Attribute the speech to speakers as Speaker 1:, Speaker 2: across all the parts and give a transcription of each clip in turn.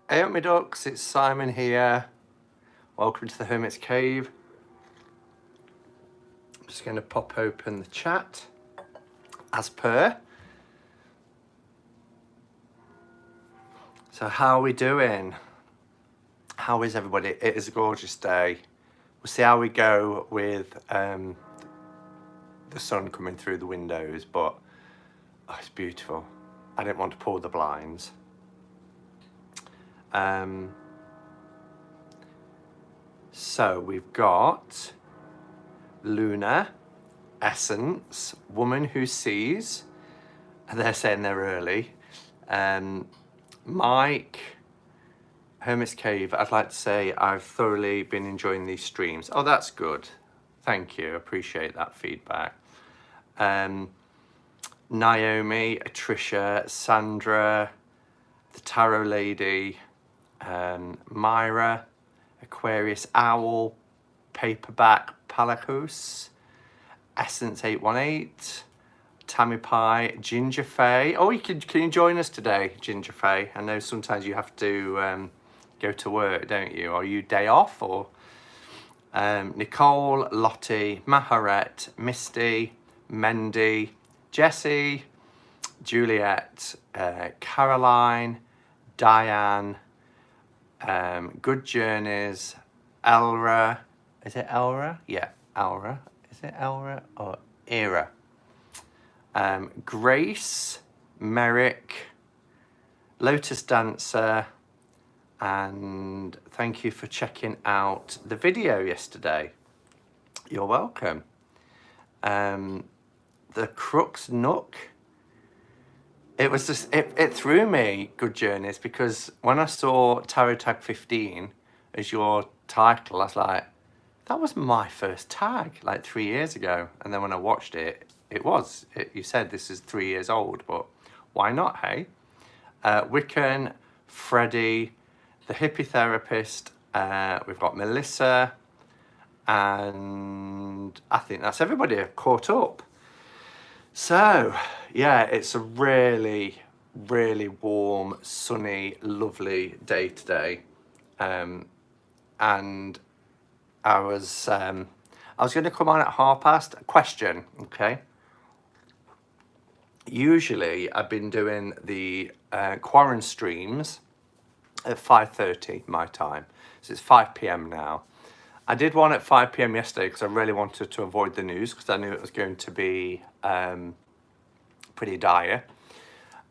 Speaker 1: Hey up my ducks, it's Simon here. Welcome to the Hermit's Cave. I'm just going to pop open the chat as per. So how are we doing? How is everybody? It is a gorgeous day. We'll see how we go with the sun coming through the windows, but oh, it's beautiful. I didn't want to pull the blinds. So we've got Luna, Essence, Woman Who Sees, and they're saying they're early. Mike, Hermit's Cave, I'd like to say I've thoroughly been enjoying these streams. Oh, that's good. Thank you. Appreciate that feedback. Naomi, Tricia, Sandra, the Tarot Lady, Myra, Aquarius Owl, Paperback Palacus, Essence 818, Tammy Pie, Ginger Faye. Oh, can you join us today, Ginger Faye? I know sometimes you have to go to work, don't you? Are you day off? Or Nicole, Lottie, Maharet, Misty, Mendy, Jessie, Juliet, Caroline, Diane, Good Journeys, Elra. Is it Elra? Yeah, Elra. Is it Elra or Era? Grace, Merrick, Lotus Dancer, and thank you for checking out the video yesterday. You're welcome. The Crux Nook. It was just, it threw me, Good Journeys, because when I saw Tarot Tag 15 as your title, I was like, that was my first tag, like 3 years ago. And then when I watched it, you said this is 3 years old, but why not, hey? Wiccan, Freddie, the hippie therapist, we've got Melissa, and I think that's everybody caught up. So, yeah, it's a really, really warm, sunny, lovely day today. And I was going to come on at 1:30. Question, okay? Usually, I've been doing the QuaranStreams at 5:30 my time. So it's 5 p.m. now. I did one at 5 p.m. yesterday because I really wanted to avoid the news because I knew it was going to be pretty dire.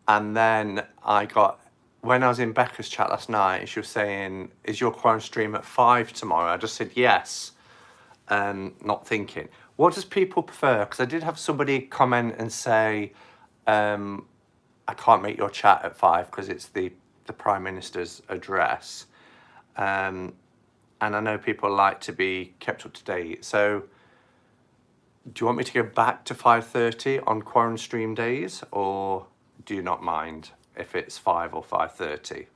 Speaker 1: And then when I was in Becca's chat last night, she was saying, is your QuaranStream at 5 tomorrow? I just said yes, not thinking. What does people prefer? Because I did have somebody comment and say, I can't make your chat at 5 because it's the Prime Minister's address. And I know people like to be kept up to date. So do you want me to go back to 5:30 on QuaranStream days, or do you not mind if it's 5 or 5:30?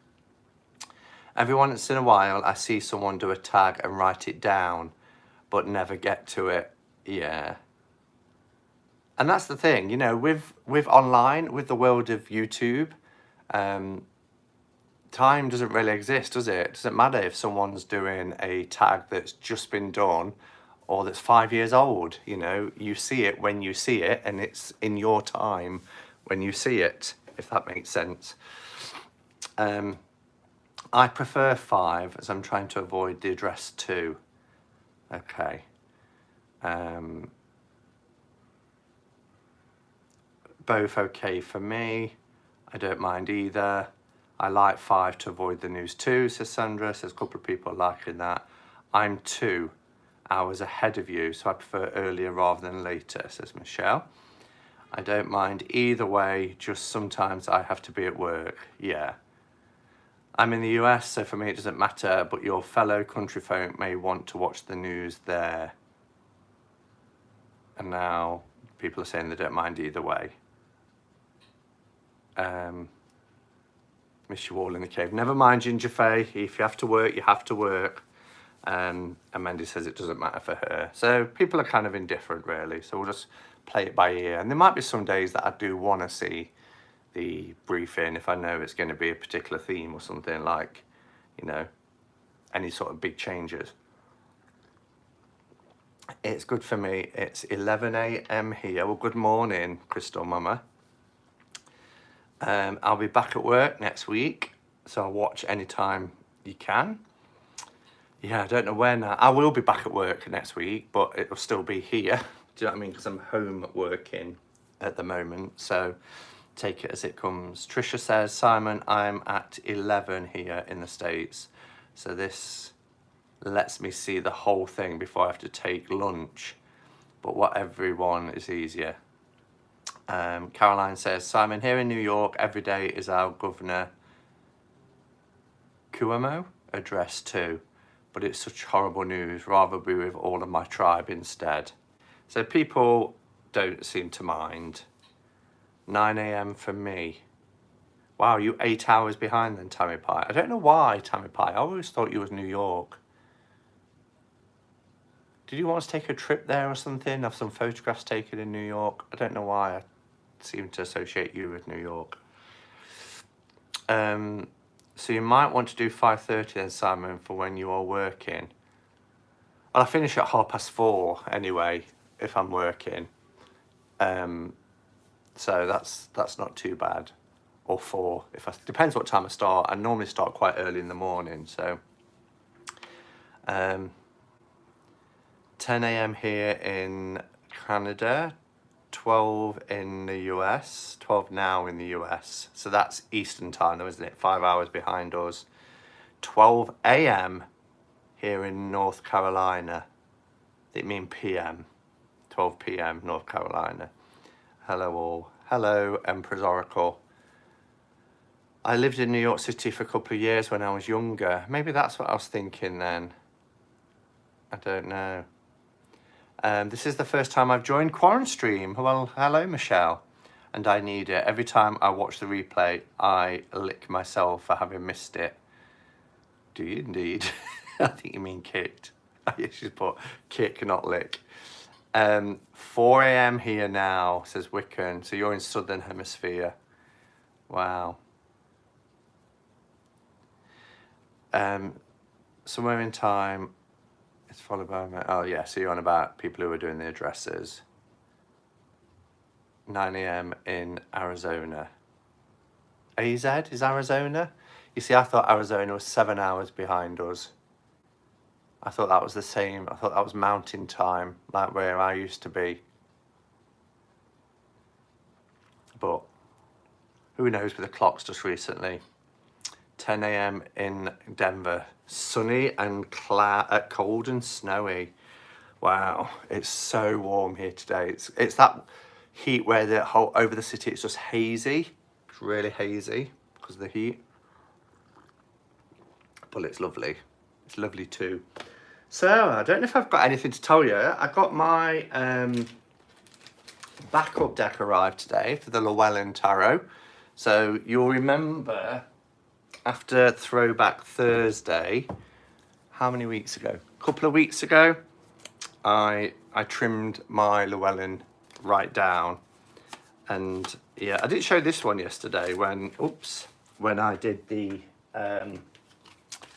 Speaker 1: Every once in a while, I see someone do a tag and write it down, but never get to it. Yeah. And that's the thing, you know, with online, with the world of YouTube, time doesn't really exist, does it? It doesn't matter if someone's doing a tag that's just been done or that's 5 years old. You know, you see it when you see it, and it's in your time when you see it, if that makes sense. I prefer 5 as I'm trying to avoid the address 2. Okay. Both okay for me. I don't mind either. I like 5 to avoid the news too, says Sandra. Says a couple of people liking that. I'm 2 hours ahead of you, so I prefer earlier rather than later, says Michelle. I don't mind either way, just sometimes I have to be at work. Yeah. I'm in the US, so for me it doesn't matter, but your fellow country folk may want to watch the news there. And now people are saying they don't mind either way. Miss you all in the cave. Never mind, Ginger Faye. If you have to work, you have to work. And Mandy says it doesn't matter for her. So people are kind of indifferent, really. So we'll just play it by ear. And there might be some days that I do want to see the briefing if I know it's going to be a particular theme or something, like you know, any sort of big changes. It's good for me. It's 11 a.m. here. Well, good morning, Crystal Mama. I'll be back at work next week, so I'll watch anytime you can. Yeah, I don't know when. I will be back at work next week, but it will still be here. Do you know what I mean? Because I'm home working at the moment, so take it as it comes. Trisha says, Simon, I'm at 11 here in the States, so this lets me see the whole thing before I have to take lunch, but whatever one is easier. Caroline says, Simon, here in New York, every day is our Governor Cuomo address too, but it's such horrible news, rather be with all of my tribe instead. So people don't seem to mind. 9 a.m. for me. Wow, you 8 hours behind then, Tammy Pie. I don't know why, Tammy Pie. I always thought you was New York. Did you want to take a trip there or something? Have some photographs taken in New York? I don't know why I seem to associate you with New York. So you might want to do 5:30 then, Simon, for when you are working. Well, I finish at 4:30 anyway, if I'm working. So that's not too bad. Or 4, depends what time I start. I normally start quite early in the morning, so 10 a.m. here in Canada, 12 in the US, 12 now in the US. So that's Eastern time though, isn't it? 5 hours behind us. 12 a.m. here in North Carolina. It mean PM. 12 p.m. North Carolina. Hello all. Hello, Emperor's Oracle. I lived in New York City for a couple of years when I was younger. Maybe that's what I was thinking then. I don't know. This is the first time I've joined QuaranStream. Well, hello, Michelle. And I need it. Every time I watch the replay, I lick myself for having missed it. Do you indeed? I think you mean kicked. You should put kick, not lick. 4 a.m. here now, says Wiccan. So you're in Southern Hemisphere. Wow. Somewhere in time, it's followed by, oh yeah, so you're on about people who are doing the addresses. 9 a.m. in Arizona. AZ is Arizona? You see, I thought Arizona was 7 hours behind us. I thought that was the same. I thought that was mountain time, like where I used to be. But who knows with the clocks just recently. 10 a.m. in Denver. Sunny and cold and snowy. Wow, it's so warm here today. It's that heat where the whole over the city it's just hazy. It's really hazy because of the heat. But it's lovely. It's lovely too. So I don't know if I've got anything to tell you. I got my backup deck arrived today for the Llewellyn Tarot. So you'll remember after Throwback Thursday, how many weeks ago? A couple of weeks ago, I trimmed my Llewellyn right down. And yeah, I didn't show this one yesterday when I did the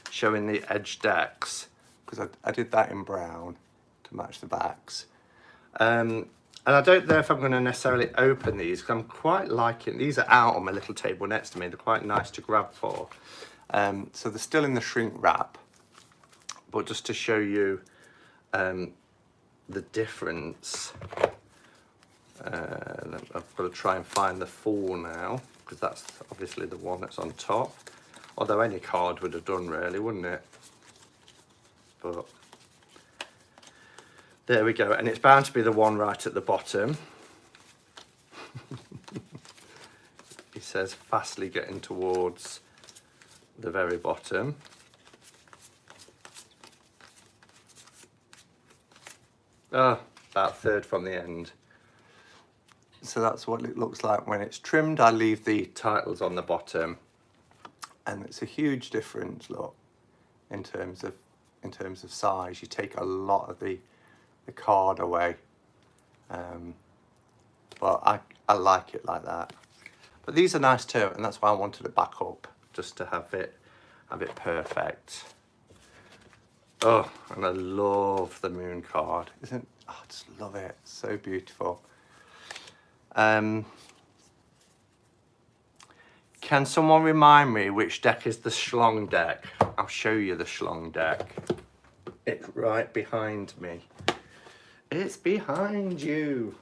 Speaker 1: showing the edge decks, because I did that in brown to match the backs. And I don't know if I'm going to necessarily open these, because I'm quite liking, these are out on my little table next to me, they're quite nice to grab for. So they're still in the shrink wrap, but just to show you the difference, I've got to try and find the full now, because that's obviously the one that's on top. Although any card would have done really, wouldn't it? But there we go, and it's bound to be the one right at the bottom. He says fastly getting towards the very bottom. Oh, about a third from the end. So that's what it looks like when it's trimmed. I leave the titles on the bottom, and it's a huge difference, look, in terms of size. You take a lot of the card away, but I like it like that. But these are nice too, and that's why I wanted it back up, just to have it have it perfect. Oh, and I love the moon card. I just love it. So beautiful. Can someone remind me which deck is the Schlong deck? I'll show you the Schlong deck. It's right behind me. It's behind you.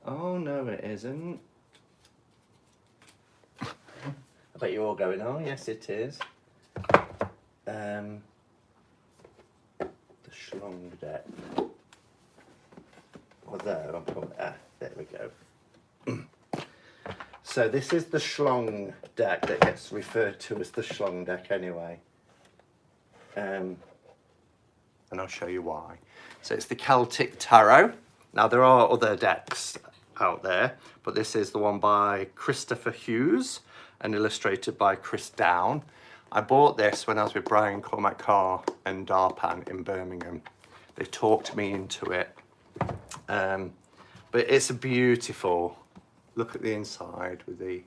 Speaker 1: Oh, no, it isn't. I bet you're all going, oh, yes, it is. The Schlong deck. Well, there, I'm putting, there we go. So this is the Schlong deck that gets referred to as the Schlong deck anyway. And I'll show you why. So it's the Celtic Tarot. Now there are other decks out there, but this is the one by Christopher Hughes and illustrated by Chris Down. I bought this when I was with Brian Cormac Carr and Darpan in Birmingham. They talked me into it. But it's a beautiful, look at the inside with the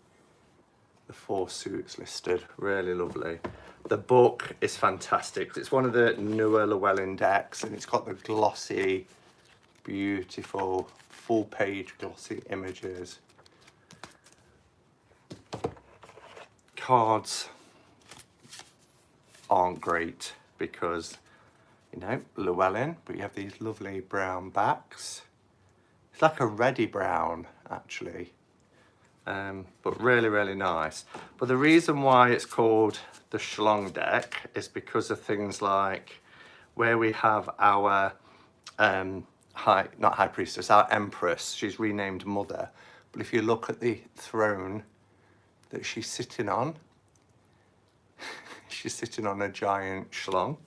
Speaker 1: 4 suits listed, really lovely. The book is fantastic. It's one of the newer Llewellyn decks and it's got the glossy, beautiful, full page glossy images. Cards aren't great because, you know, Llewellyn, but you have these lovely brown backs. It's like a reddy brown, actually, but really, really nice. But the reason why it's called the Schlong deck is because of things like where we have our not high priestess, our empress. She's renamed Mother, but if you look at the throne that she's sitting on, she's sitting on a giant schlong.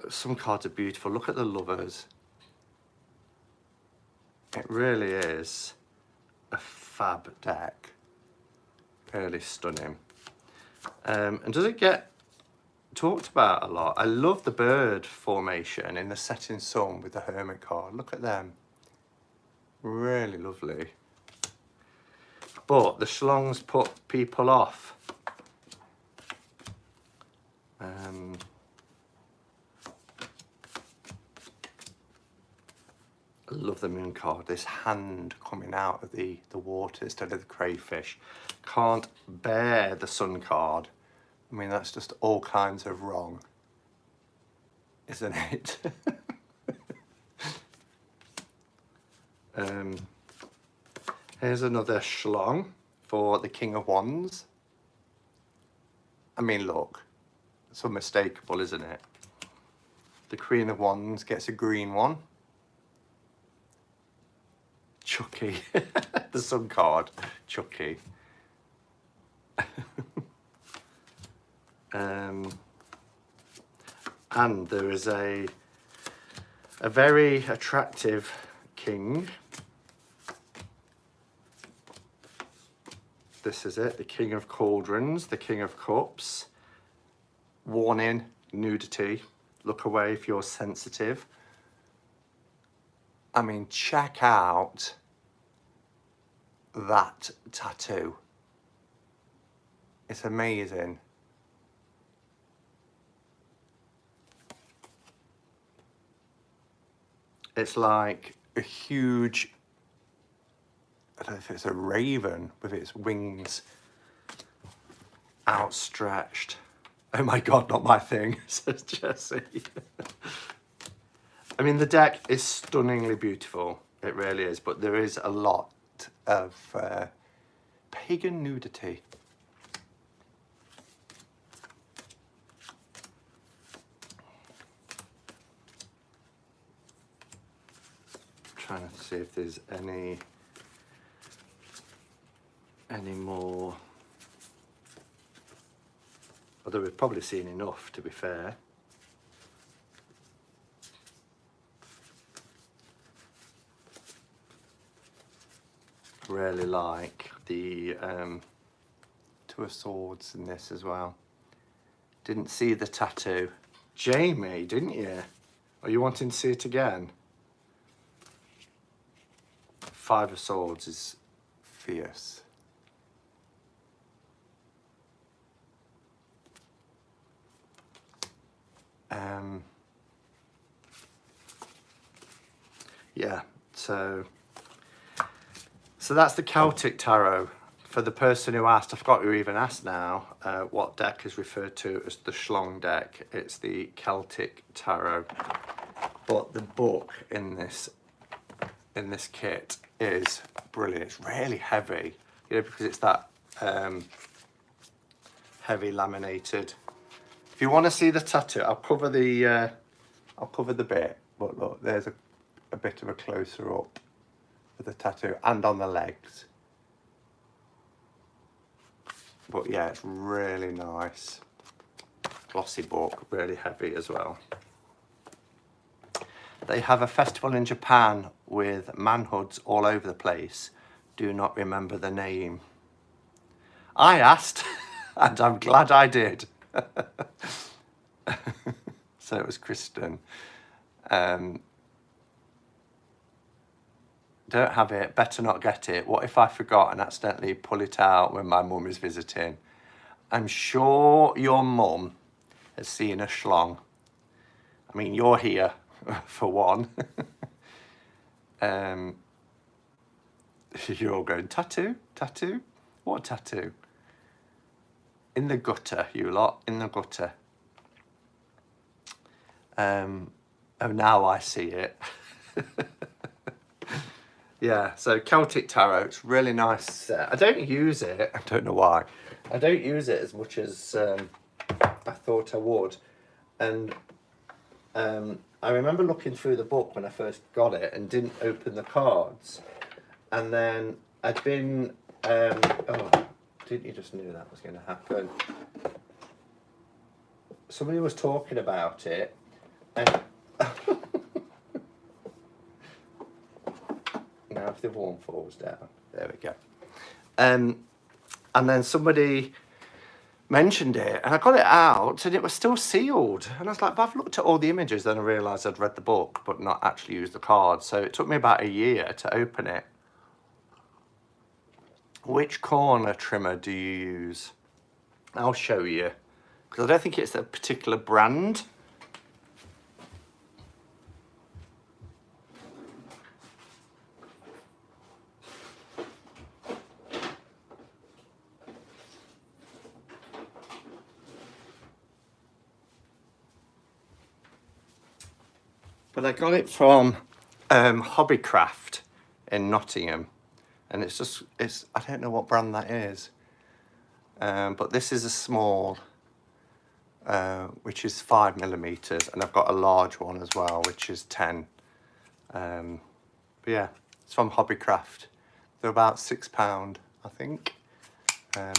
Speaker 1: Some cards are beautiful. Look at the lovers. It really is a fab deck. Really stunning. And does it get talked about a lot? I love the bird formation in the setting sun with the hermit card. Look at them. Really lovely. But the schlongs put people off. I love the moon card. This hand coming out of the water instead of the crayfish. Can't bear the sun card. I mean, that's just all kinds of wrong, isn't it? Here's another schlong for the King of Wands. I mean, look, it's unmistakable, isn't it? The Queen of Wands gets a green one. Chucky, the sun card, Chucky. And there is a very attractive king. This is it, the King of Cauldrons, the King of Cups. Warning, nudity. Look away if you're sensitive. I mean, check out that tattoo. It's amazing. It's like a huge, I don't know if it's a raven with its wings outstretched. Oh my God, not my thing, says Jessie. I mean, the deck is stunningly beautiful. It really is, but there is a lot of pagan nudity. Trying to see if there's any more. Although we've probably seen enough, to be fair. Really like the Two of Swords in this as well. Didn't see the tattoo. Jamie, didn't you? Are you wanting to see it again? Five of Swords is fierce. Yeah, so that's the Celtic Tarot. For the person who asked, I forgot who even asked now, what deck is referred to as the Schlong deck. It's the Celtic Tarot. But the book in this kit is brilliant. It's really heavy, you know, because it's that heavy laminated. If you want to see the tattoo, I'll cover the bit. But look, there's a bit of a closer up of the tattoo and on the legs. But yeah, it's really nice. Glossy book, really heavy as well. They have a festival in Japan with manhoods all over the place. Do not remember the name. I asked, and I'm glad I did. So it was Kristen. Don't have it, better not get it. What if I forgot and accidentally pull it out when my mum is visiting? I'm sure your mum has seen a schlong. I mean, you're here, for one. You're all going, tattoo? Tattoo? What tattoo? In the gutter, you lot, in the gutter. Oh, now I see it. Yeah, so Celtic Tarot, it's really nice set. I don't use it, I don't know why. I don't use it as much as I thought I would. And I remember looking through the book when I first got it and didn't open the cards. And then I'd been, oh, didn't you just knew that was going to happen? Somebody was talking about it and now if the one falls down, there we go. And then somebody mentioned it and I got it out and it was still sealed. And I was like, but I've looked at all the images, then I realised I'd read the book but not actually used the cards. So it took me about a year to open it. Which corner trimmer do you use? I'll show you, because I don't think it's a particular brand. But I got it from Hobbycraft in Nottingham. And it's I don't know what brand that is. But this is a small, which is 5mm. And I've got a large one as well, which is 10. But yeah, it's from Hobbycraft. They're about £6, I think.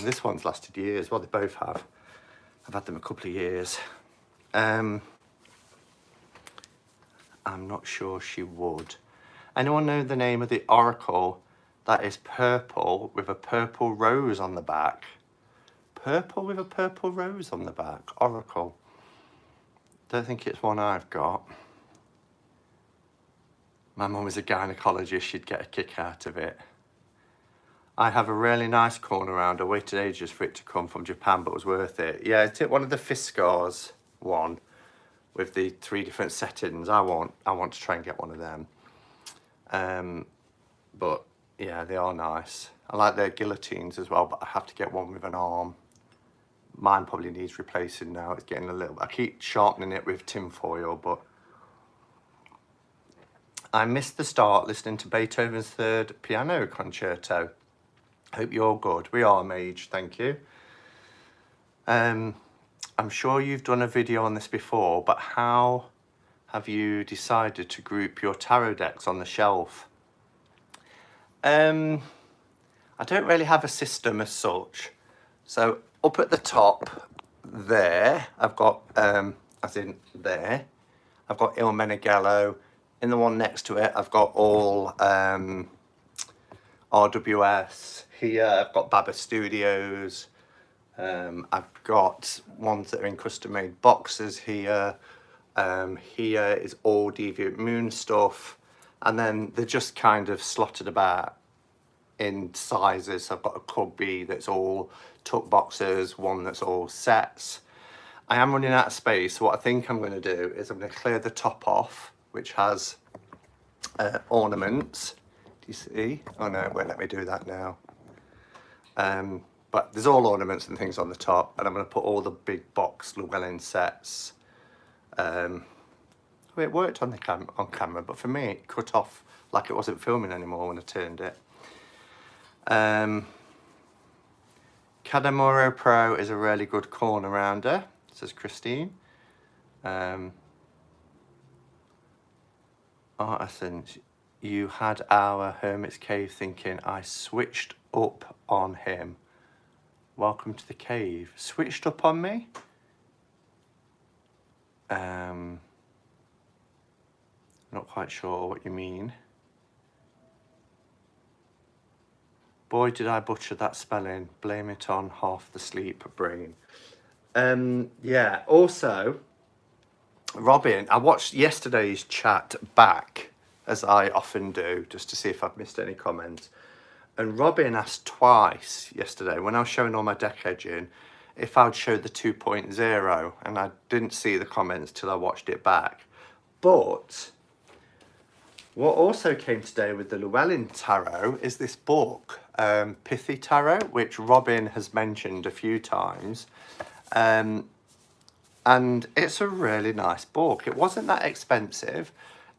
Speaker 1: This one's lasted years. Well, they both have. I've had them a couple of years. I'm not sure she would. Anyone know the name of the oracle that is purple with a purple rose on the back? Purple with a purple rose on the back. Oracle. Don't think it's one I've got. My mum was a gynecologist. She'd get a kick out of it. I have a really nice corner round. I waited ages for it to come from Japan, but it was worth it. Yeah, it's one of the Fiskars one with the 3 different settings. I want to try and get one of them. But yeah, they are nice. I like their guillotines as well, but I have to get one with an arm. Mine probably needs replacing now. It's getting a little... I keep sharpening it with tin foil, but... I missed the start listening to Beethoven's 3rd piano concerto. Hope you're good. We are, Mage, thank you. I'm sure you've done a video on this before, but how have you decided to group your tarot decks on the shelf? I don't really have a system as such. So up at the top there, I've got, as in there, I've got Il Meneghello. In the one next to it, I've got all RWS. Here, I've got Baba Studios. I've got ones that are in custom-made boxes here. Here is all Deviant Moon stuff. And then they're just kind of slotted about in sizes. So I've got a cubby that's all tuck boxes, one that's all sets. I am running out of space, so what I think I'm going to do is I'm going to clear the top off, which has ornaments. Do you see? Oh no, it won't let me do that now. But there's all ornaments and things on the top, and I'm going to put all the big box Llewellyn sets. It worked on the on camera, but for me it cut off like it wasn't filming anymore when I turned it. Cadamoro Pro is a really good corner rounder, says Christine. Artisans, you had our Hermit's Cave thinking I switched up on him. Welcome to the cave. Switched up on me? Not quite sure what you mean. Boy, did I butcher that spelling. Blame it on half the sleep brain. Yeah, also, Robin, I watched yesterday's chat back, as I often do, just to see if I've missed any comments. And Robin asked twice yesterday, when I was showing all my deck edging, if I'd show the 2.0, and I didn't see the comments till I watched it back. But what also came today with the Llewellyn Tarot is this book, Pithy Tarot, which Robin has mentioned a few times. And it's a really nice book. It wasn't that expensive.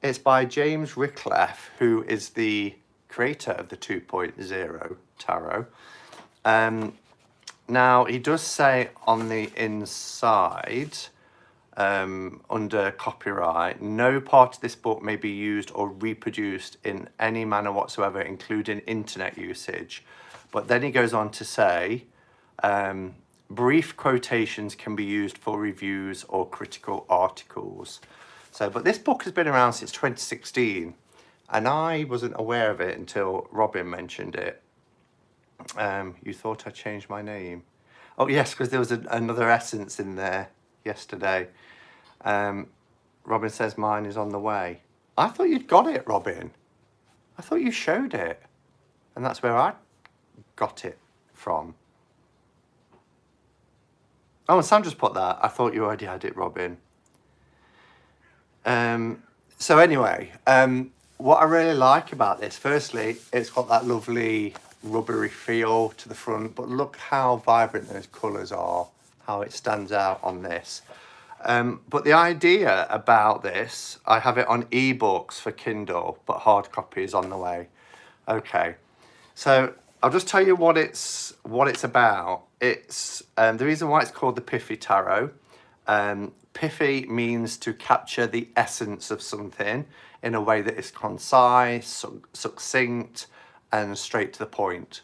Speaker 1: It's by James Rickleffe, who is the creator of the 2.0 Tarot. Now, he does say on the inside, under copyright, no part of this book may be used or reproduced in any manner whatsoever, including internet usage. But then he goes on to say, brief quotations can be used for reviews or critical articles. So, but this book has been around since 2016, and I wasn't aware of it until Robin mentioned it. You thought I changed my name? Oh yes, because there was another essence in there yesterday. Robin says mine is on the way. I thought you'd got it, Robin. I thought you showed it, and that's where I got it from. Oh, and Sam just put that. I thought you already had it, Robin. So anyway, what I really like about this, firstly, it's got that lovely rubbery feel to the front, but look how vibrant those colours are, how it stands out on this. But the idea about this, I have it on ebooks for Kindle, but hard copy is on the way. Okay, so I'll just tell you what it's about. It's the reason why it's called the Pithy Tarot. Pithy means to capture the essence of something in a way that is concise, succinct, and straight to the point.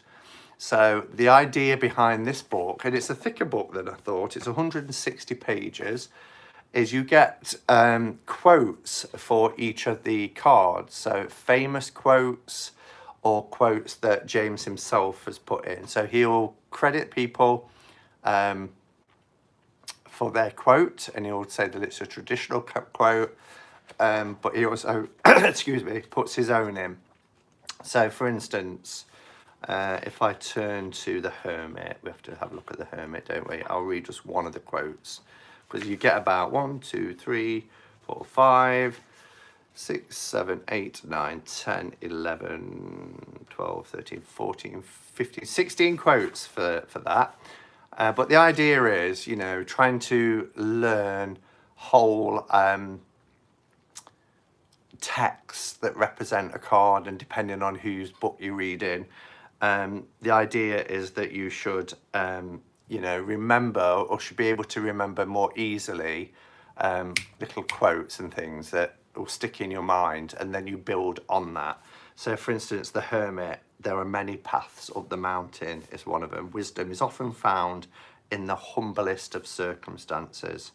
Speaker 1: So the idea behind this book, and it's a thicker book than I thought, it's 160 pages, is you get quotes for each of the cards. So famous quotes or quotes that James himself has put in. So he'll credit people for their quote, and he'll say that it's a traditional quote, but he also, excuse me, puts his own in. So for instance, if I turn to the Hermit, we have to have a look at the Hermit, don't we? I'll read just one of the quotes, because you get about 1, 2, 3, 4, 5, 6, 7, 8, 9, 10, 11, 12, 13, 14, 15, 16 quotes for that. But the idea is, you know, trying to learn whole texts that represent a card, and depending on whose book you're reading, the idea is that you should, you know, remember, or should be able to remember more easily, little quotes and things that will stick in your mind, and then you build on that. So for instance, the Hermit, there are many paths up the mountain is one of them. Wisdom is often found in the humblest of circumstances.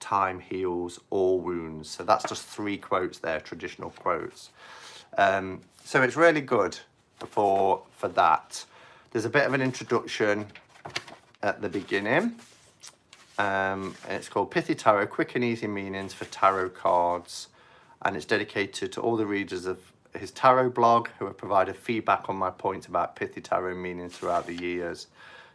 Speaker 1: Time heals all wounds. So that's just 3 quotes there, traditional quotes. So it's really good for that. There's a bit of an introduction at the beginning. And it's called Pithy Tarot, Quick and Easy Meanings for Tarot Cards. And it's dedicated to all the readers of his tarot blog who have provided feedback on my points about Pithy Tarot meanings throughout the years.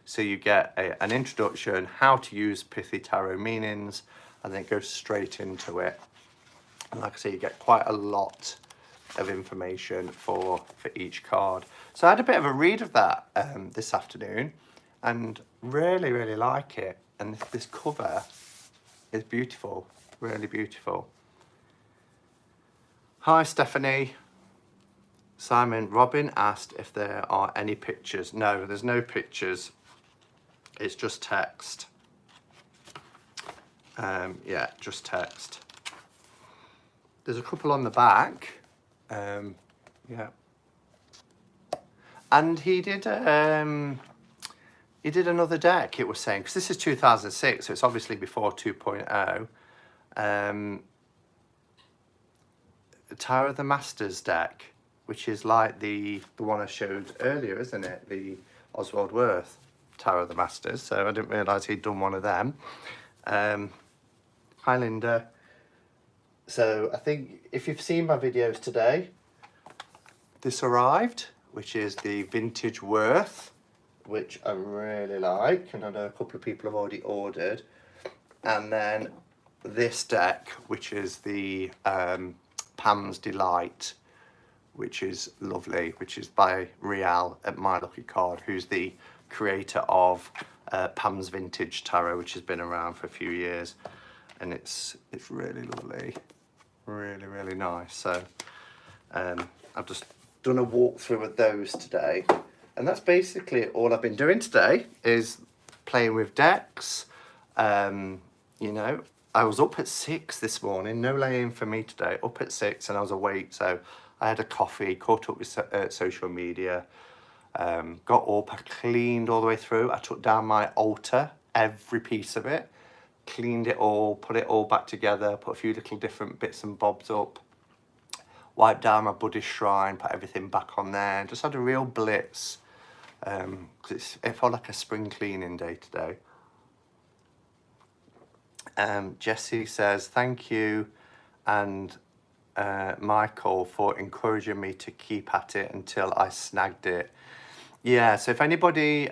Speaker 1: So you get an introduction, how to use Pithy Tarot meanings, and then go straight into it. And like I say, you get quite a lot of information for each card. So I had a bit of a read of that this afternoon, and really like it. And this cover is beautiful, really beautiful. Hi Stephanie. Simon, Robin asked if there are any pictures. No, there's no pictures. It's just text. Yeah, just text. There's a couple on the back. Yeah. And he did another deck, it was saying, because this is 2006, so it's obviously before 2.0. Tarot of the Masters deck, which is like the one I showed earlier, isn't it? The Oswald Worth Tarot of the Masters. So I didn't realise he'd done one of them. Hi Linda. So I think if you've seen my videos today, this arrived, which is the Vintage Worth, which I really like, and I know a couple of people have already ordered. And then this deck, which is the Pam's Delight, which is lovely, which is by Rial at My Lucky Card, who's the creator of Pam's Vintage Tarot, which has been around for a few years, and it's really lovely, really nice. So I've just done a walkthrough of those today, and that's basically all I've been doing today, is playing with decks. You know, I was up at 6 this morning, no laying for me today, up at 6, and I was awake, so I had a coffee, caught up with social media, got up, I cleaned all the way through. I took down my altar, every piece of it, cleaned it all, put it all back together, put a few little different bits and bobs up, wiped down my Buddhist shrine, put everything back on there, just had a real blitz, because it felt like a spring cleaning day today. Jessie says, thank you, and Michael, for encouraging me to keep at it until I snagged it. Yeah, so if anybody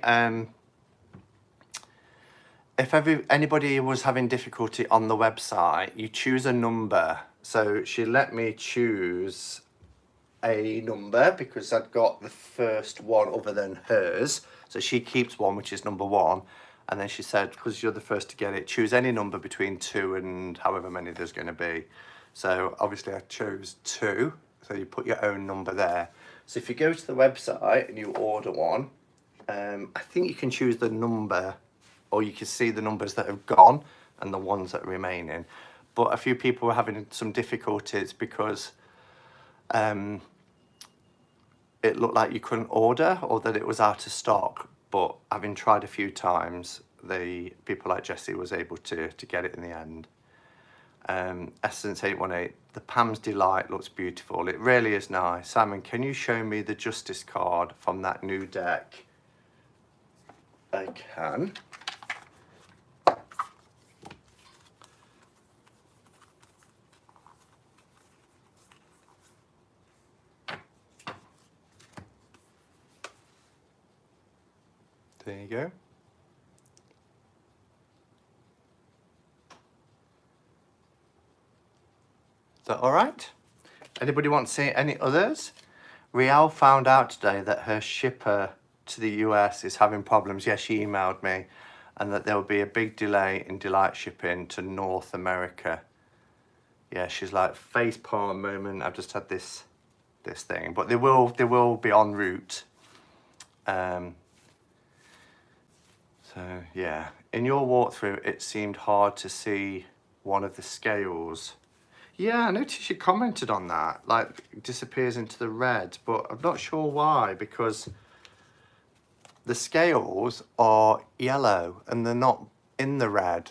Speaker 1: anybody was having difficulty on the website, you choose a number. So she let me choose a number because I'd got the first one other than hers. So she keeps one, which is number 1. And then she said, because you're the first to get it, choose any number between 2 and however many there's going to be. So obviously I chose 2. So you put your own number there. So if you go to the website and you order one, I think you can choose the number, or you can see the numbers that have gone and the ones that are remaining. But a few people were having some difficulties because it looked like you couldn't order, or that it was out of stock. But having tried a few times, the people like Jessie was able to get it in the end. Essence 818, the Pam's Delight looks beautiful. It really is nice. Simon, can you show me the Justice card from that new deck? I can. There you go. Is that all right? Anybody want to see any others? Rial found out today that her shipper to the US is having problems. Yes, she emailed me, and that there will be a big delay in Delight shipping to North America. Yeah, she's like, facepalm moment. I've just had this thing, but they will be en route. So yeah, in your walkthrough, it seemed hard to see one of the scales. Yeah, I noticed you commented on that, like it disappears into the red, but I'm not sure why, because the scales are yellow and they're not in the red.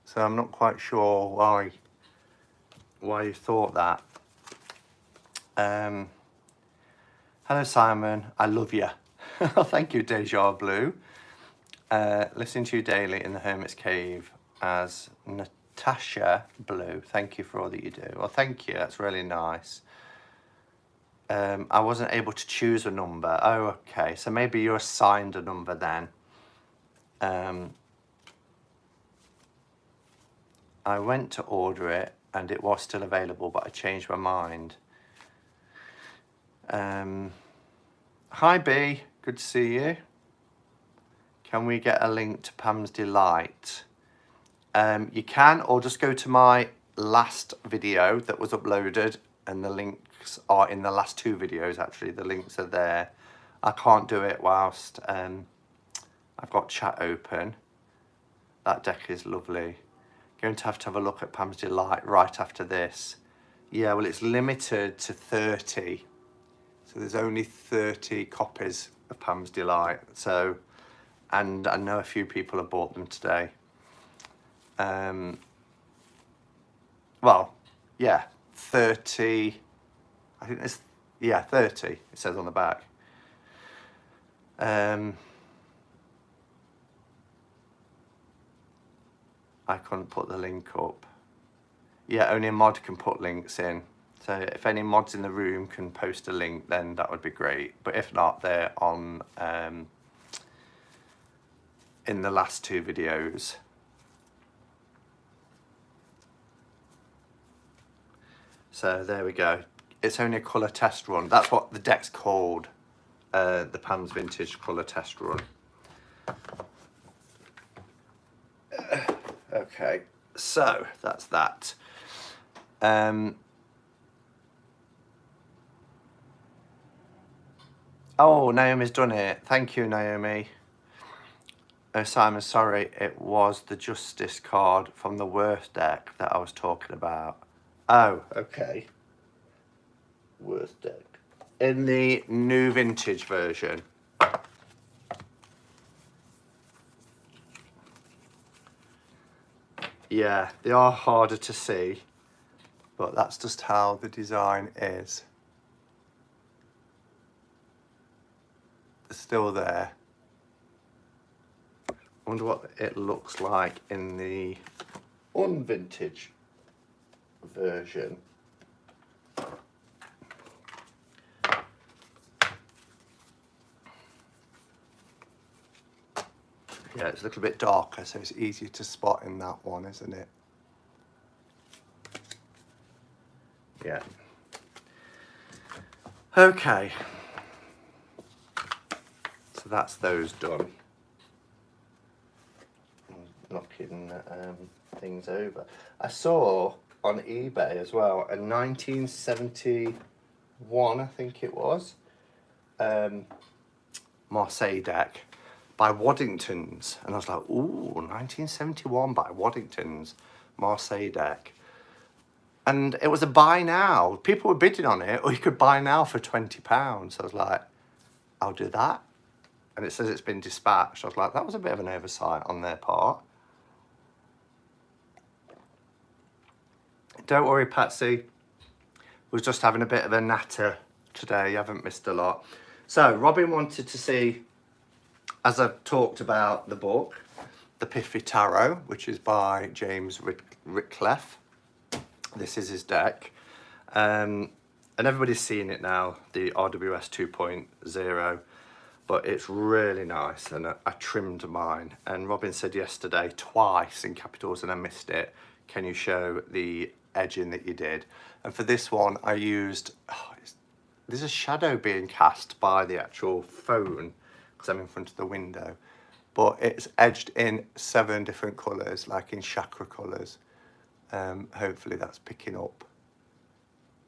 Speaker 1: So I'm not quite sure why you thought that. Hello Simon, I love you. Thank you, Deja Blue. Listen to you daily in the Hermit's Cave as Natasha Blue. Thank you for all that you do. Well, thank you. That's really nice. I wasn't able to choose a number. Oh, okay. So maybe you're assigned a number then. I went to order it and it was still available, but I changed my mind. Hi B, good to see you. Can we get a link to Pam's Delight? You can, or just go to my last video that was uploaded, and the links are in the last 2 videos actually. The links are there. I can't do it whilst I've got chat open. That deck is lovely. Going to have a look at Pam's Delight right after this. Yeah, well, it's limited to 30. So there's only 30 copies of Pam's Delight. So, and I know a few people have bought them today. Well, yeah, 30. I think there's, yeah, 30. It says on the back. I couldn't put the link up. Yeah, only a mod can put links in. So if any mods in the room can post a link, then that would be great. But if not, they're on in the last 2 videos. So there we go. It's only a colour test run. That's what the deck's called. The Pam's Vintage Colour Test Run. Okay, so that's that. Oh, Naomi's done it. Thank you, Naomi. Oh, Simon, sorry, it was the Justice card from the Worth deck that I was talking about. Oh, okay. Worth deck. In the new vintage version. Yeah, they are harder to see, but that's just how the design is. They're still there. I wonder what it looks like in the unvintage version. Yeah, it's a little bit darker, so it's easier to spot in that one, isn't it? Yeah. Okay. So that's those done. Knocking things over. I saw on eBay as well a 1971, I think it was, Marseille deck by Waddington's, and I was like, ooh, 1971 by Waddington's Marseille deck. And it was a buy now. People were bidding on it, or you could buy now for £20. So I was like, I'll do that. And it says it's been dispatched. I was like, that was a bit of an oversight on their part. Don't worry, Patsy. We're just having a bit of a natter today. You haven't missed a lot. So Robin wanted to see, as I've talked about the book, the Pithy Tarot, which is by James Ritcliffe. This is his deck. And everybody's seen it now, the RWS 2.0. But it's really nice, and I trimmed mine. And Robin said yesterday twice in capitals, and I missed it. Can you show the edging that you did? And for this one, I used, there's a shadow being cast by the actual phone because I'm in front of the window. But it's edged in 7 different colours, like in chakra colours. Hopefully that's picking up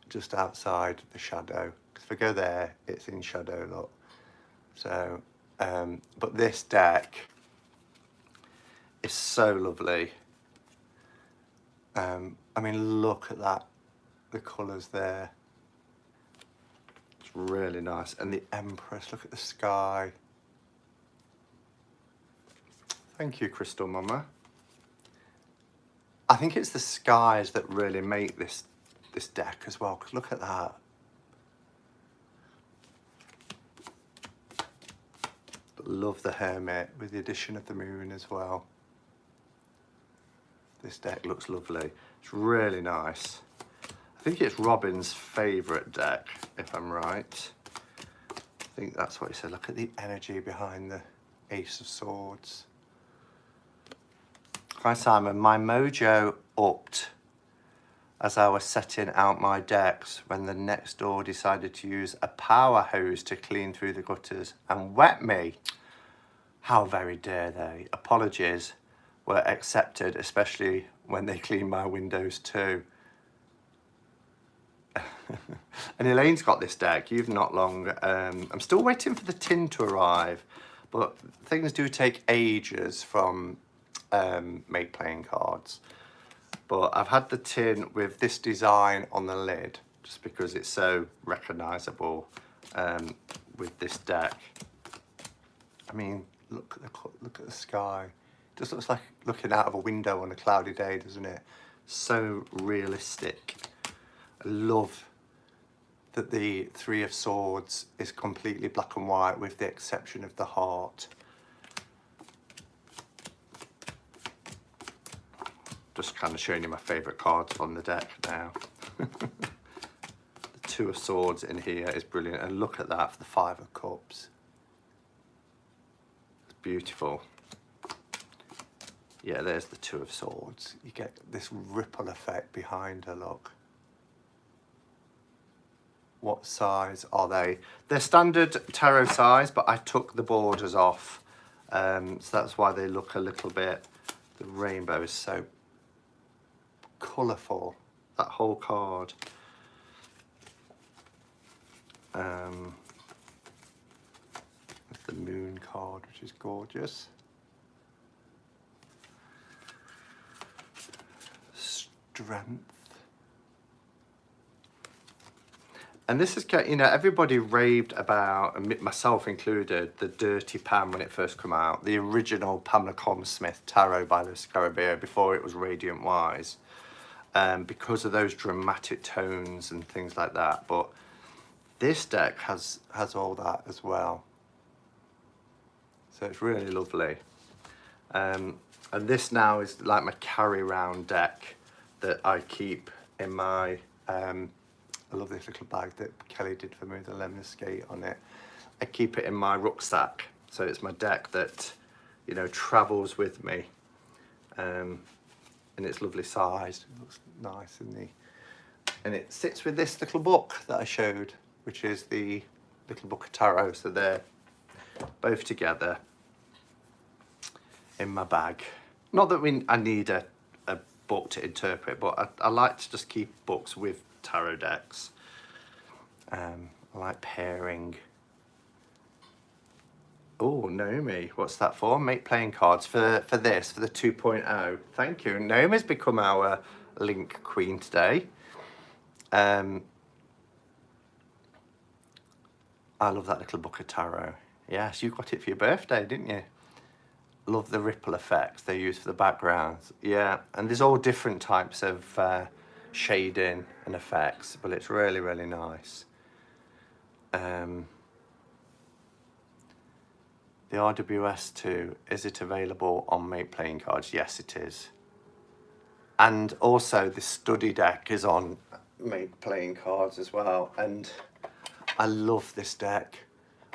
Speaker 1: just outside the shadow. Because if I go there, it's in shadow, look. So, but this deck is so lovely. I mean, look at that, the colours there. It's really nice. And the Empress, look at the sky. Thank you, Crystal Mama. I think it's the skies that really make this deck as well, because look at that. Love the Hermit with the addition of the moon as well. This deck looks lovely. It's really nice. I think it's Robin's favourite deck, if I'm right. I think that's what he said. Look at the energy behind the Ace of Swords. Hi Simon, my mojo upped as I was setting out my decks when the next door decided to use a power hose to clean through the gutters and wet me. How very dare they. Apologies were accepted, especially when they cleaned my windows too. And Elaine's got this deck. You've not long. I'm still waiting for the tin to arrive, but things do take ages from Make Playing Cards. But I've had the tin with this design on the lid just because it's so recognisable with this deck. I mean, look at the sky. It just looks like looking out of a window on a cloudy day, doesn't it? So realistic. I love that the Three of Swords is completely black and white with the exception of the heart. Just kind of showing you my favourite cards on the deck now. The Two of Swords in here is brilliant, and look at that for the Five of Cups. It's beautiful. Yeah, there's the Two of Swords. You get this ripple effect behind her, look. What size are they? They're standard tarot size, but I took the borders off. So that's why they look a little bit, the rainbow is so colourful, that whole card. The moon card, which is gorgeous. Strength. And this is, you know, everybody raved about, and myself included, the Dirty Pam when it first came out. The original Pamela Colm-Smith Tarot by Lewis Carabeo before it was Radiant Wise. Because of those dramatic tones and things like that. But this deck has all that as well. So it's really lovely. And this now is like my carry-round deck that I keep in my... I love this little bag that Kelly did for me with a lemon skate on it. I keep it in my rucksack, so it's my deck that, you know, travels with me. And it's lovely sized. It looks nice in the, and it sits with this little book that I showed, which is the Little Book of Tarot. So they're both together in my bag. Not that I need a book to interpret, but I like to just keep books with tarot decks. I like pairing. Oh, Naomi, what's that for? Make Playing Cards for this, for the 2.0. Thank you. Naomi's become our link queen today. I love that Little Book of Tarot. Yes, you got it for your birthday, didn't you? Love the ripple effects they use for the backgrounds. Yeah, and there's all different types of shading and effects, but it's really, really nice. The RWS2, is it available on Make Playing Cards? Yes, it is. And also the study deck is on Make Playing Cards as well. And I love this deck.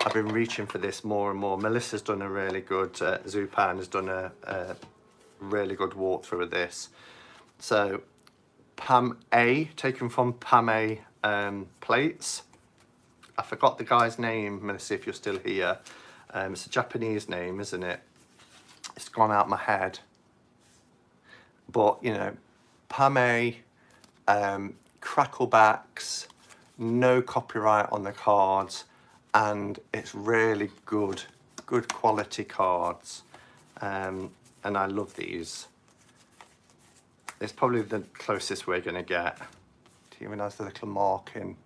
Speaker 1: I've been reaching for this more and more. Melissa's done a really good, Zupan has done a really good walkthrough of this. So Pam A, taken from Pam A plates. I forgot the guy's name, Melissa, if you're still here. It's a Japanese name, isn't it? It's gone out my head. But, you know, Pam A, cracklebacks, no copyright on the cards, and it's really good quality cards. And I love these. It's probably the closest we're going to get. Do you even have the little marking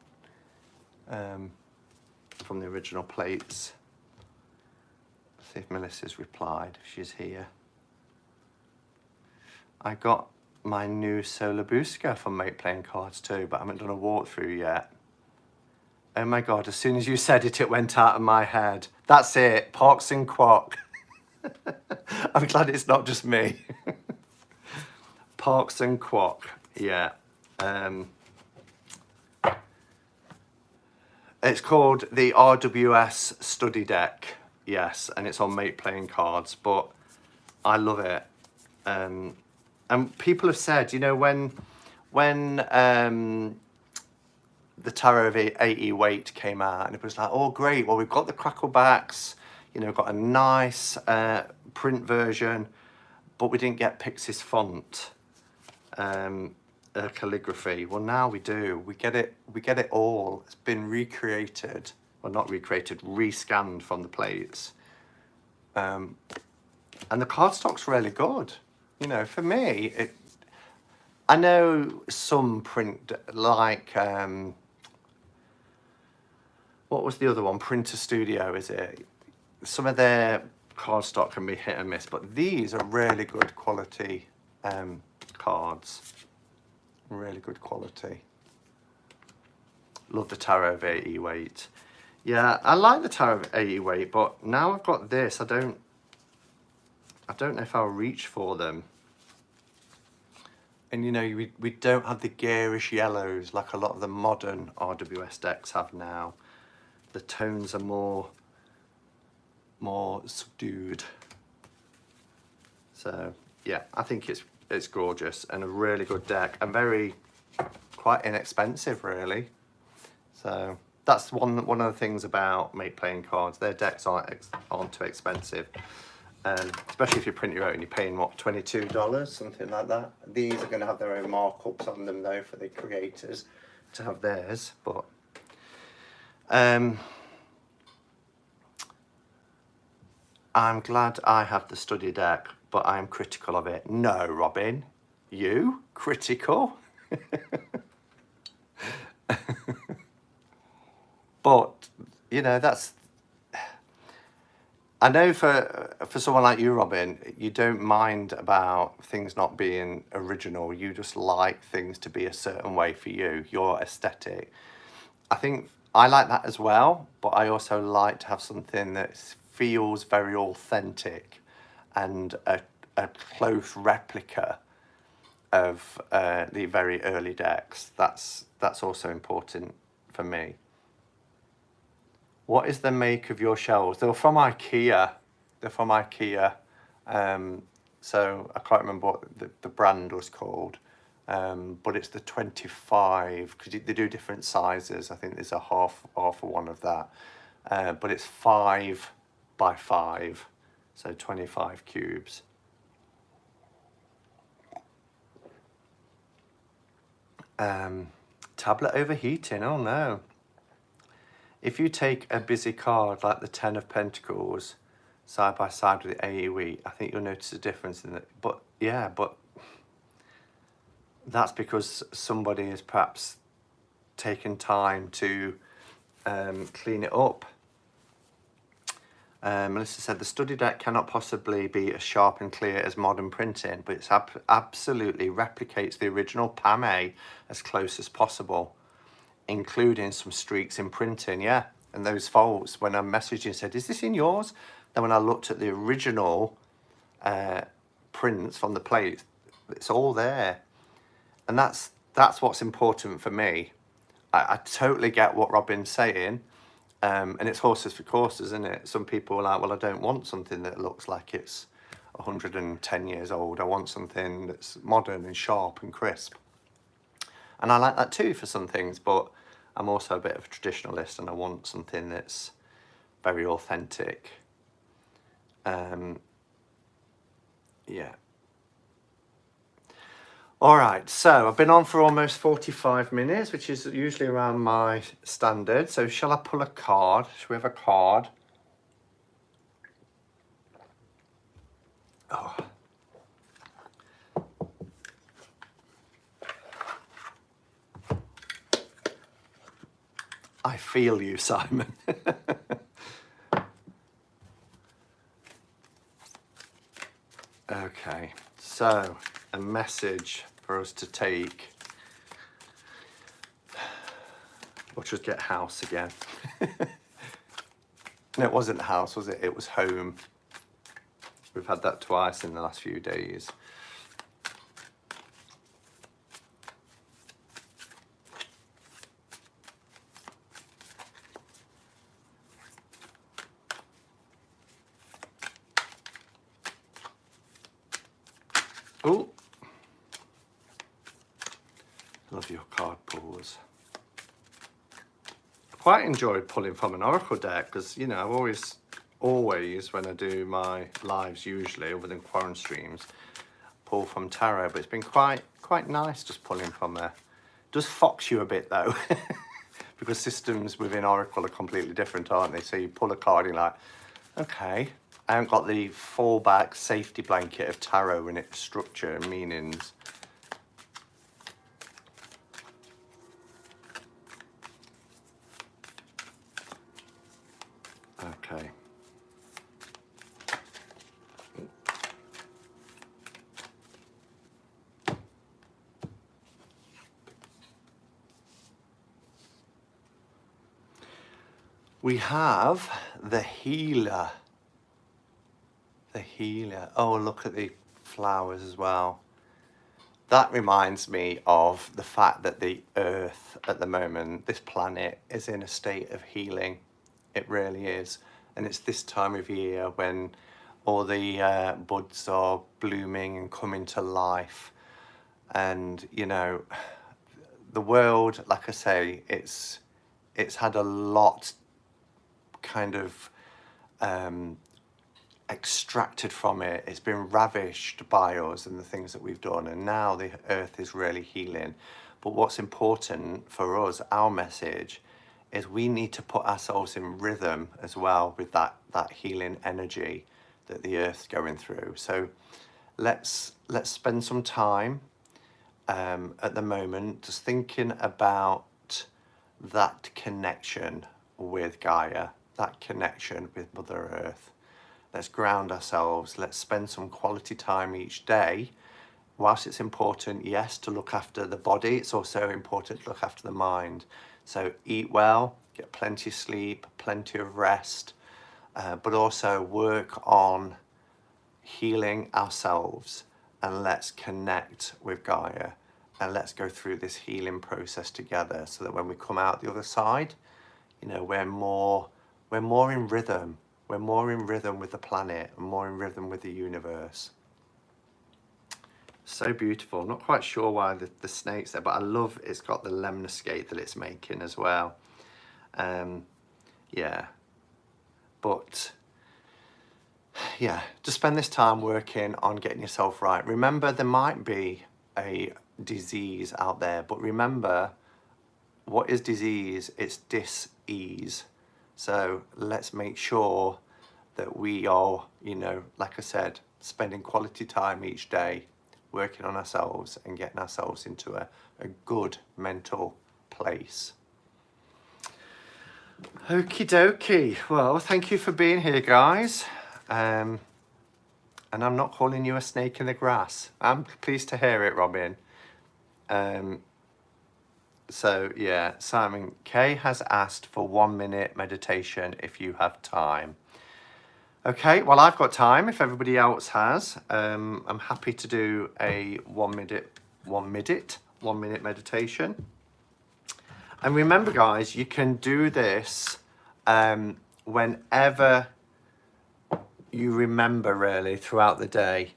Speaker 1: from the original plates? Let's see if Melissa's replied, if she's here. I got my new Solar Booster from Make Playing Cards too, but I haven't done a walkthrough yet. Oh my God, as soon as you said it, it went out of my head. That's it, Parks and Quack. I'm glad it's not just me. Parks and Quack, yeah. It's called the RWS Study Deck, yes, and it's on Make Playing Cards, but I love it. And people have said, you know, when the Tarot of 80 weight came out, and it was like, oh great, well we've got the cracklebacks, you know, got a nice print version, but we didn't get Pixie's font, calligraphy. Well, now we do. We get it all. It's been recreated, well not recreated, rescanned from the plates, and the cardstock's really good. You know, for me, I know some print, like what was the other one? Printer Studio, is it? Some of their cardstock can be hit and miss, but these are really good quality cards. Really good quality. Love the Tarot of 80 weight. Yeah, I like the Tarot of 80 weight, but now I've got this, I don't know if I'll reach for them. And you know, we don't have the garish yellows like a lot of the modern RWS decks have now. The tones are more subdued. So yeah, I think it's gorgeous and a really good deck, and quite inexpensive really. So that's one of the things about Make Playing cards. Their decks aren't too expensive. Especially if you print your own, you're paying what, $22, something like that. These are going to have their own markups on them though for the creators to have theirs. But I'm glad I have the study deck, but I'm critical of it. No, Robin, you critical? But you know, I know for someone like you, Robin, you don't mind about things not being original. You just like things to be a certain way for you, your aesthetic. I think I like that as well, but I also like to have something that feels very authentic and a close replica of the very early decks. That's also important for me. What is the make of your shelves? They're from IKEA. So I can't remember what the brand was called, but it's the 25, because they do different sizes. I think there's a half of one of that, but it's 5 by 5, so 25 cubes. Tablet overheating, oh no. If you take a busy card like the 10 of Pentacles side by side with the AoE, I think you'll notice a difference in it. But yeah, but that's because somebody has perhaps taken time to clean it up. Melissa said the study deck cannot possibly be as sharp and clear as modern printing, but it's absolutely replicates the original PAME as close as possible, including some streaks in printing. Yeah, and those faults, when I messaged you and said, is this in yours? Then when I looked at the original prints from the plates, it's all there. And that's what's important for me. I totally get what Robin's saying. And it's horses for courses, isn't it? Some people are like, well, I don't want something that looks like it's 110 years old. I want something that's modern and sharp and crisp. And I like that too for some things, but I'm also a bit of a traditionalist and I want something that's very authentic. Yeah. All right, so I've been on for almost 45 minutes, which is usually around my standard. So shall I pull a card? Shall we have a card? Oh. I feel you, Simon. Okay, so a message for us to take. We'll just get house again. No, it wasn't house, was it? It was home. We've had that twice in the last few days. Oh, love your card pulls. Quite enjoyed pulling from an oracle deck because, you know, I've always when I do my lives, usually other than QuaranStreams, pull from tarot, but it's been quite nice just pulling from there. Does fox you a bit though, because systems within oracle are completely different, aren't they? So you pull a card, you're like, okay, I haven't got the fallback safety blanket of tarot and its structure and meanings. Okay. We have the healer. The healer. Oh, look at the flowers as well. That reminds me of the fact that the earth at the moment, this planet, is in a state of healing. It really is. And it's this time of year when all the buds are blooming and coming to life. And, you know, the world, like I say, it's had a lot kind of extracted from it. It's been ravished by us and the things that we've done, and now the earth is really healing. But what's important for us, our message, is we need to put ourselves in rhythm as well with that healing energy that the earth's going through. So let's spend some time at the moment just thinking about that connection with Gaia, that connection with Mother Earth. Let's ground ourselves. Let's spend some quality time each day. Whilst it's important, yes, to look after the body, it's also important to look after the mind. So eat well, get plenty of sleep, plenty of rest, but also work on healing ourselves, and let's connect with Gaia, and let's go through this healing process together so that when we come out the other side, you know, we're more in rhythm. We're more in rhythm with the planet and more in rhythm with the universe. So beautiful. I'm not quite sure why the snake's there, but I love it's got the lemniscate that it's making as well. Yeah. But yeah, just spend this time working on getting yourself right. Remember, there might be a disease out there, but remember, what is disease? It's dis-ease. So let's make sure that we are, you know, like I said, spending quality time each day, working on ourselves and getting ourselves into a good mental place. Okie dokie. Well, thank you for being here, guys. And I'm not calling you a snake in the grass. I'm pleased to hear it, Robin. So yeah, Simon K has asked for 1 minute meditation if you have time. Okay, well, I've got time if everybody else has. I'm happy to do a 1 minute meditation. And remember, guys, you can do this whenever you remember, really, throughout the day.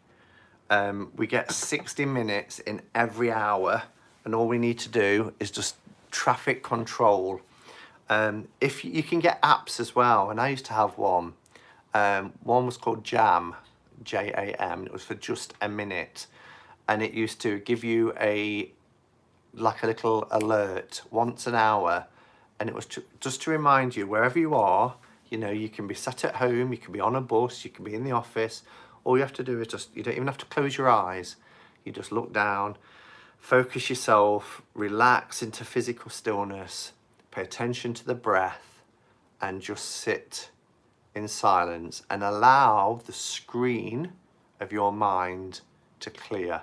Speaker 1: We get 60 minutes in every hour, and all we need to do is just traffic control. If you can get apps as well, and I used to have one. One was called Jam, J-A-M. It was for just a minute, and it used to give you like a little alert once an hour, and it was just to remind you, wherever you are, you know, you can be sat at home, you can be on a bus, you can be in the office. All you have to do is you don't even have to close your eyes. You just look down, focus yourself, relax into physical stillness, pay attention to the breath, and just sit in silence and allow the screen of your mind to clear.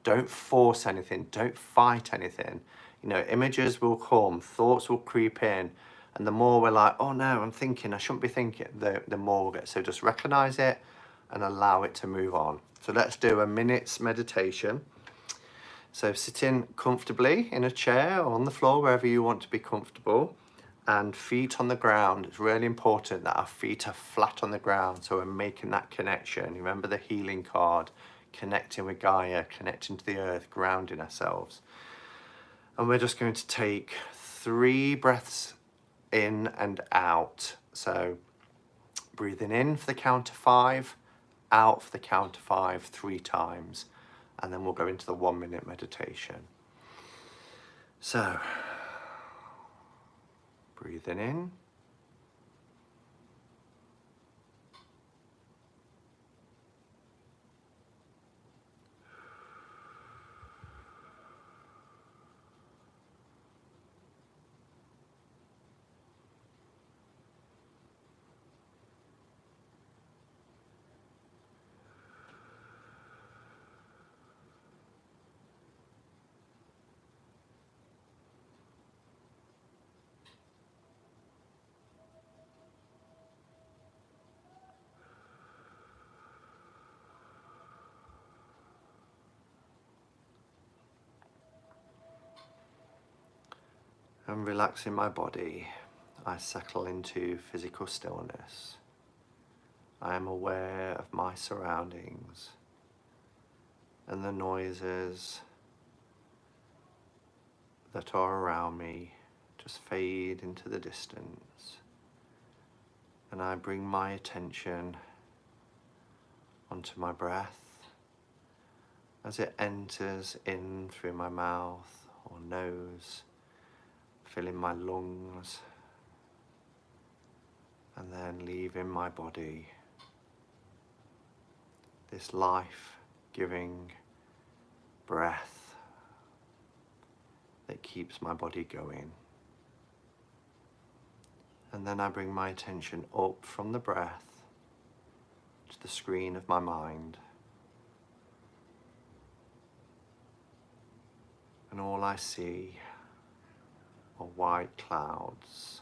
Speaker 1: Don't force anything, don't fight anything. You know, images will come, thoughts will creep in, and the more we're like, oh no, I'm thinking, I shouldn't be thinking, the more we'll get. So just recognize it and allow it to move on. So let's do a minute's meditation. So sitting comfortably in a chair or on the floor, wherever you want to be comfortable, and feet on the ground. It's really important that our feet are flat on the ground, so we're making that connection. Remember the healing card, connecting with Gaia, connecting to the earth, grounding ourselves. And we're just going to take 3 breaths in and out. So breathing in for the count of 5, out for the count of 5 3 times, and then we'll go into the 1-minute meditation. So breathing in, and relaxing my body, I settle into physical stillness. I am aware of my surroundings and the noises that are around me just fade into the distance. And I bring my attention onto my breath as it enters in through my mouth or nose, filling my lungs, and then leaving my body. This life-giving breath that keeps my body going. And then I bring my attention up from the breath to the screen of my mind. And all I see are white clouds,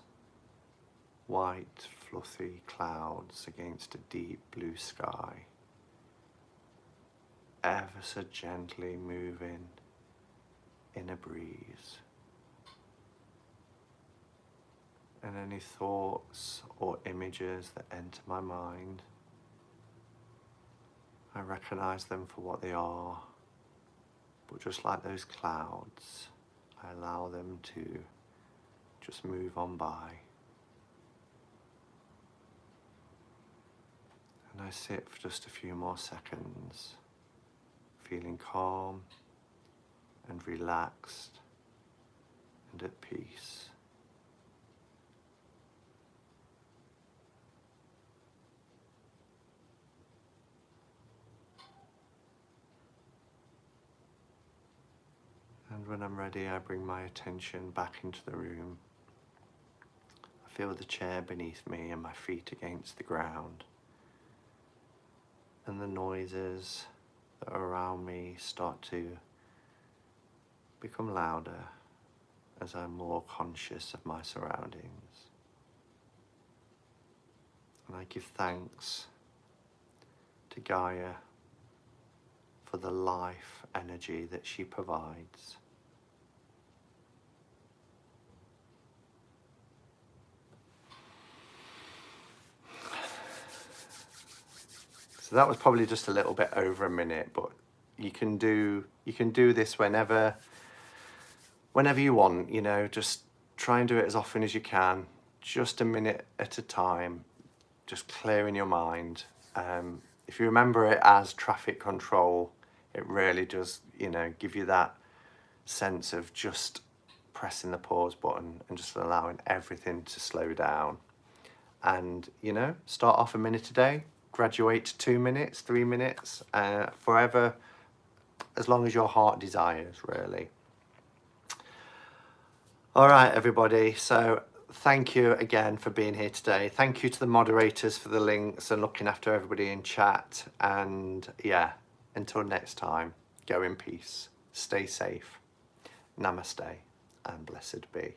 Speaker 1: white fluffy clouds against a deep blue sky, ever so gently moving in a breeze. And any thoughts or images that enter my mind, I recognize them for what they are, but just like those clouds, I allow them to just move on by. And I sit for just a few more seconds, feeling calm and relaxed and at peace. And when I'm ready, I bring my attention back into the room. I feel the chair beneath me and my feet against the ground. And the noises that are around me start to become louder as I'm more conscious of my surroundings. And I give thanks to Gaia for the life energy that she provides. So that was probably just a little bit over a minute, but you can do this whenever you want, you know, just try and do it as often as you can, just a minute at a time, just clearing your mind. If you remember it as traffic control, it really does, you know, give you that sense of just pressing the pause button and just allowing everything to slow down. And, you know, start off a minute a day, graduate to 2 minutes, 3 minutes, forever, as long as your heart desires, really. All right, everybody. So thank you again for being here today. Thank you to the moderators for the links and looking after everybody in chat. And yeah, until next time, go in peace, stay safe, namaste, and blessed be.